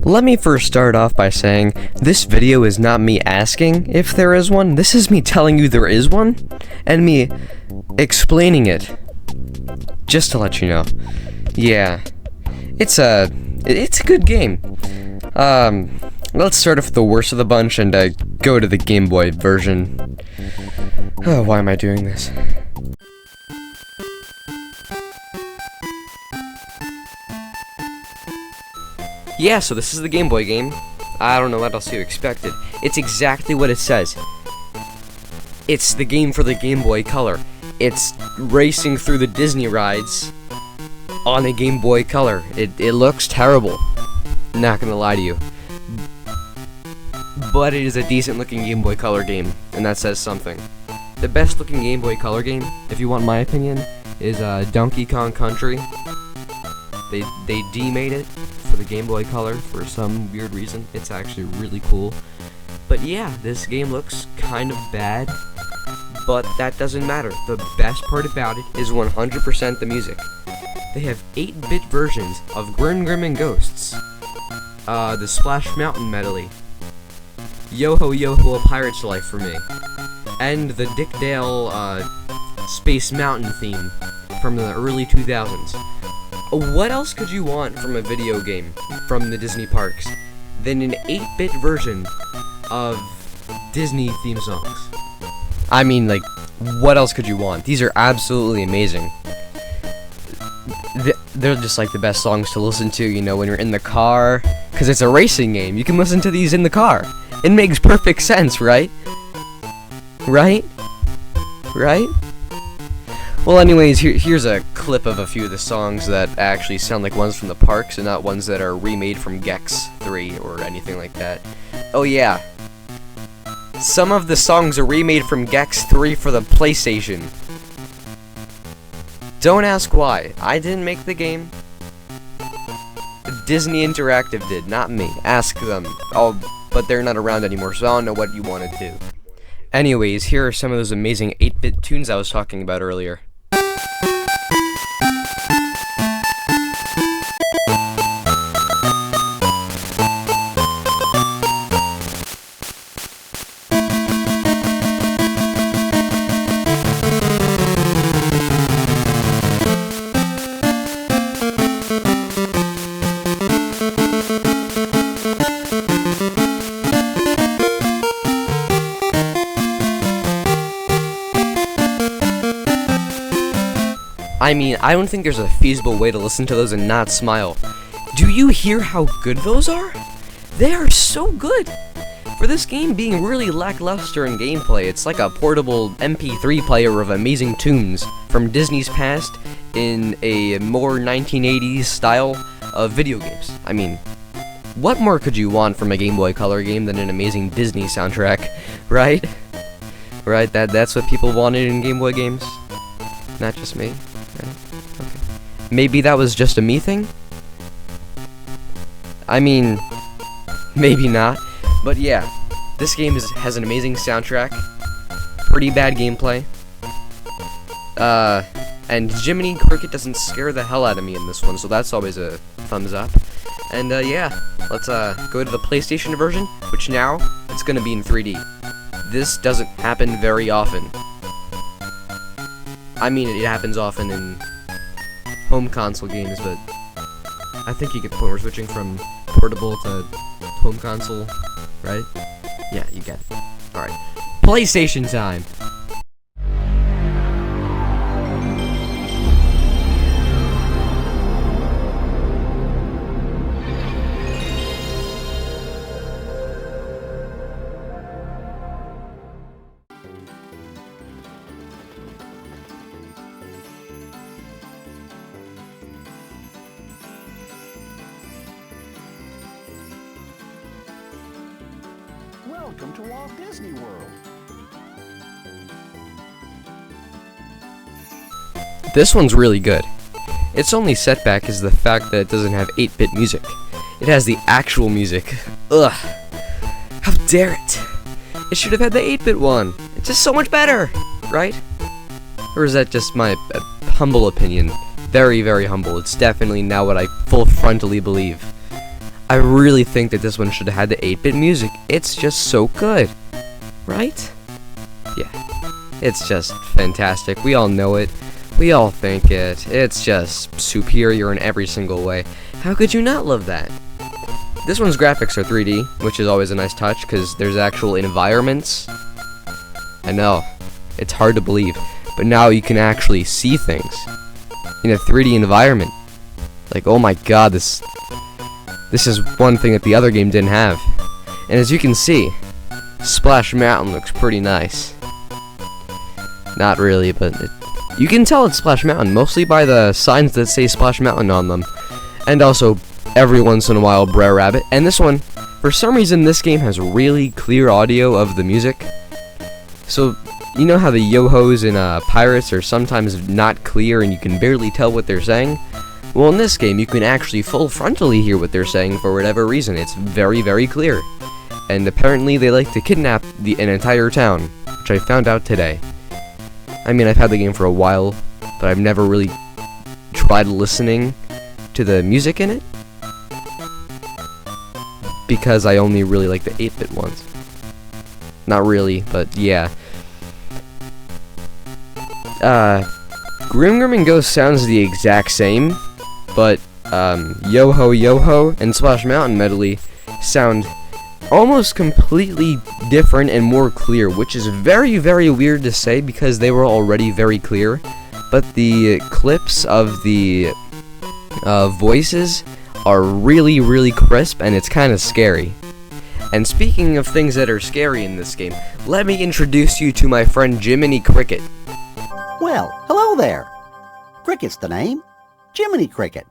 Let me first start off by saying, this video is not me asking if there is one, this is me telling you there is one, and me explaining it, just to let you know. Yeah, it's a good game. Let's start off with the worst of the bunch and go to the Game Boy version. Oh, why am I doing this? Yeah, so this is the Game Boy game. I don't know what else you expected. It's exactly what it says. It's the game for the Game Boy Color. It's racing through the Disney rides on a Game Boy Color. It looks terrible. Not gonna lie to you. But it is a decent looking Game Boy Color game, and that says something. The best looking Game Boy Color game, if you want my opinion, is Donkey Kong Country. They demade it for the Game Boy Color for some weird reason. It's actually really cool. But yeah, this game looks kind of bad, but that doesn't matter. The best part about it is 100% the music. They have 8-bit versions of Grim and Ghosts, the Splash Mountain medley, Yo-Ho Yo-Ho A Pirate's Life for me, and the Dick Dale Space Mountain theme from the early 2000s. What else could you want from a video game from the Disney parks than an 8-bit version of Disney theme songs? I mean, like, what else could you want? These are absolutely amazing. They're just like the best songs to listen to, you know, when you're in the car, because it's a racing game. You can listen to these in the car. It makes perfect sense, right? Right? Well, anyways, here's a clip of a few of the songs that actually sound like ones from the parks and not ones that are remade from Gex 3 or anything like that. Oh yeah, some of the songs are remade from Gex 3 for the PlayStation. Don't ask why. I didn't make the game. Disney Interactive did, not me. Ask them. Oh, but they're not around anymore, so I don't know what you want to do. Anyways, here are some of those amazing 8-bit tunes I was talking about earlier. I mean, I don't think there's a feasible way to listen to those and not smile. Do you hear how good those are? They are so good! For this game being really lackluster in gameplay, it's like a portable MP3 player of amazing tunes from Disney's past in a more 1980s style of video games. I mean, what more could you want from a Game Boy Color game than an amazing Disney soundtrack, right? Right, that's what people wanted in Game Boy games? Not just me. Okay. Maybe that was just a me thing? I mean, maybe not. But yeah, this game has an amazing soundtrack, pretty bad gameplay, and Jiminy Cricket doesn't scare the hell out of me in this one, so that's always a thumbs up. And yeah, let's go to the PlayStation version, which now, it's gonna be in 3D. This doesn't happen very often. I mean, it happens often in home console games, but I think you get the point. We're switching from portable to home console, right? Yeah, you get it. Alright. PlayStation time! Welcome to Walt Disney World. This one's really good. Its only setback is the fact that it doesn't have 8-bit music. It has the actual music. Ugh. How dare it? It should have had the 8-bit one. It's just so much better, right? Or is that just my humble opinion? Very, very humble. It's definitely now what I full frontally believe. I really think that this one should have had the 8-bit music. It's just so good, right? Yeah, it's just fantastic. We all know it. We all think it. It's just superior in every single way. How could you not love that? This one's graphics are 3D, which is always a nice touch, because there's actual environments. I know, it's hard to believe, but now you can actually see things in a 3D environment. Like, oh my god, this is one thing that the other game didn't have. And as you can see, Splash Mountain looks pretty nice. Not really, but you can tell it's Splash Mountain, mostly by the signs that say Splash Mountain on them. And also, every once in a while, Brer Rabbit. And this one, for some reason, this game has really clear audio of the music. So, you know how the yo-hos in Pirates are sometimes not clear and you can barely tell what they're saying? Well, in this game, you can actually full frontally hear what they're saying for whatever reason. It's very, very clear. And apparently they like to kidnap an entire town, which I found out today. I mean, I've had the game for a while, but I've never really tried listening to the music in it, because I only really like the 8-bit ones. Not really, but yeah. Grim Grim & Ghost sounds the exact same, but Yo-Ho Yo-Ho and Splash Mountain Medley sound almost completely different and more clear, which is very, very weird to say because they were already very clear, but the clips of the voices are really, really crisp, and it's kind of scary. And speaking of things that are scary in this game, let me introduce you to my friend Jiminy Cricket. Well, hello there. Cricket's the name. Jiminy Cricket.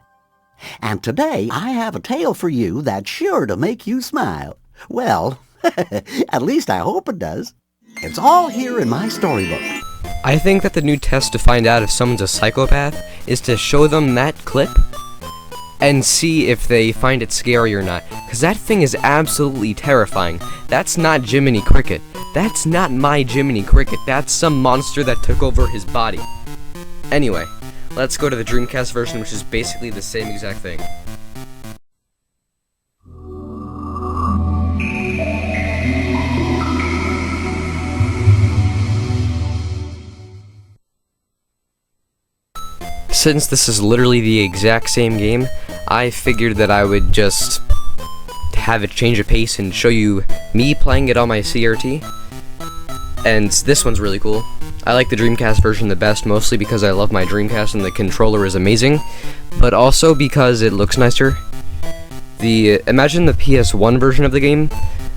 And today I have a tale for you that's sure to make you smile. Well, at least I hope it does. It's all here in my storybook. I think that the new test to find out if someone's a psychopath is to show them that clip and see if they find it scary or not. Because that thing is absolutely terrifying. That's not Jiminy Cricket. That's not my Jiminy Cricket. That's some monster that took over his body. Anyway, let's go to the Dreamcast version, which is basically the same exact thing. Since this is literally the exact same game, I figured that I would just have it change of pace and show you me playing it on my CRT. And this one's really cool. I like the Dreamcast version the best, mostly because I love my Dreamcast and the controller is amazing, but also because it looks nicer. Imagine the PS1 version of the game,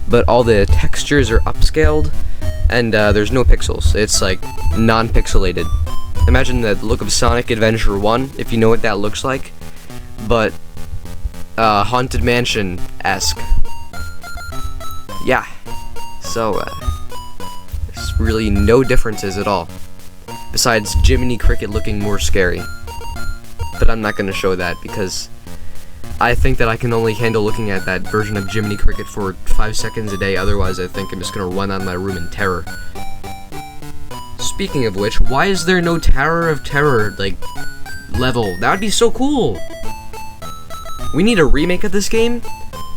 but all the textures are upscaled, and there's no pixels. It's like non-pixelated. Imagine the look of Sonic Adventure 1, if you know what that looks like, but Haunted Mansion-esque. Yeah, so there's really no differences at all, besides Jiminy Cricket looking more scary. But I'm not going to show that because I think that I can only handle looking at that version of Jiminy Cricket for 5 seconds a day, otherwise I think I'm just going to run out of my room in terror. Speaking of which, why is there no Tower of Terror, like, level? That would be so cool! We need a remake of this game,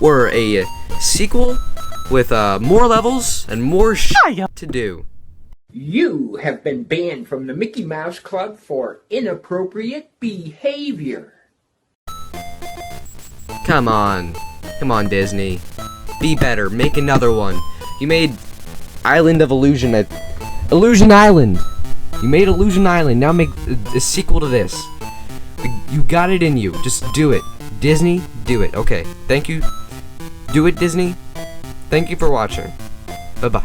or a sequel, with more levels and more to do. You have been banned from the Mickey Mouse Club for inappropriate behavior. Come on, Disney. Be better, make another one. You made Island of Illusion Illusion Island! You made Illusion Island, now make a sequel to this. You got it in you, just do it. Disney, do it. Okay, thank you. Do it, Disney. Thank you for watching. Bye-bye.